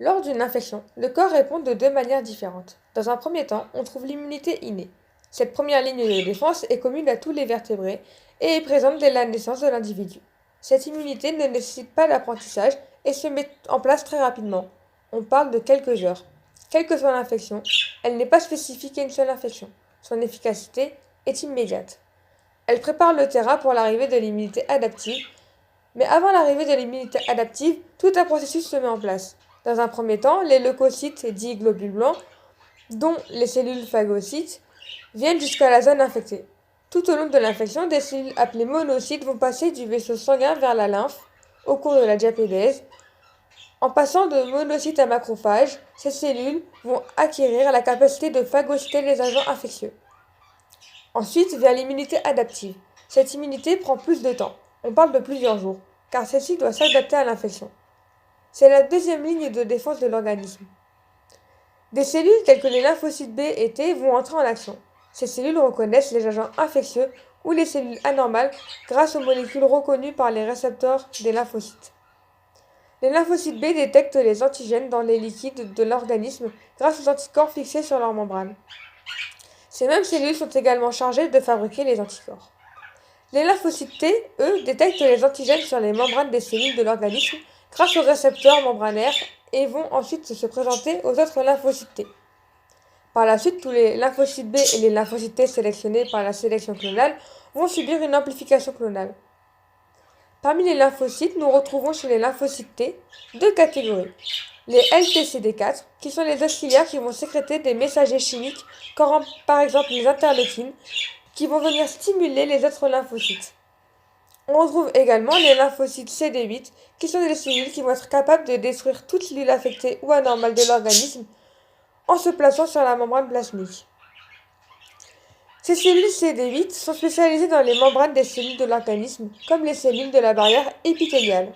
Lors d'une infection, le corps répond de deux manières différentes. Dans un premier temps, on trouve l'immunité innée. Cette première ligne de défense est commune à tous les vertébrés et est présente dès la naissance de l'individu. Cette immunité ne nécessite pas d'apprentissage et se met en place très rapidement. On parle de quelques heures. Quelle que soit l'infection, elle n'est pas spécifique à une seule infection. Son efficacité est immédiate. Elle prépare le terrain pour l'arrivée de l'immunité adaptive, mais avant l'arrivée de l'immunité adaptive, tout un processus se met en place. Dans un premier temps, les leucocytes, dits globules blancs, dont les cellules phagocytes, viennent jusqu'à la zone infectée. Tout au long de l'infection, des cellules appelées monocytes vont passer du vaisseau sanguin vers la lymphe au cours de la diapédèse. En passant de monocytes à macrophages, ces cellules vont acquérir la capacité de phagocyter les agents infectieux. Ensuite vient l'immunité adaptive. Cette immunité prend plus de temps. On parle de plusieurs jours, car celle-ci doit s'adapter à l'infection. C'est la deuxième ligne de défense de l'organisme. Des cellules telles que les lymphocytes B et T vont entrer en action. Ces cellules reconnaissent les agents infectieux ou les cellules anormales grâce aux molécules reconnues par les récepteurs des lymphocytes. Les lymphocytes B détectent les antigènes dans les liquides de l'organisme grâce aux anticorps fixés sur leur membrane. Ces mêmes cellules sont également chargées de fabriquer les anticorps. Les lymphocytes T, eux, détectent les antigènes sur les membranes des cellules de l'organisme grâce aux récepteurs membranaires et vont ensuite se présenter aux autres lymphocytes T. Par la suite, tous les lymphocytes B et les lymphocytes T sélectionnés par la sélection clonale vont subir une amplification clonale. Parmi les lymphocytes, nous retrouvons chez les lymphocytes T deux catégories. Les LTCD4, qui sont les auxiliaires qui vont sécréter des messagers chimiques, comme par exemple les interleukines, qui vont venir stimuler les autres lymphocytes. On retrouve également les lymphocytes CD8, qui sont des cellules qui vont être capables de détruire toute cellule affectée ou anormale de l'organisme en se plaçant sur la membrane plasmique. Ces cellules CD8 sont spécialisées dans les membranes des cellules de l'organisme, comme les cellules de la barrière épithéliale.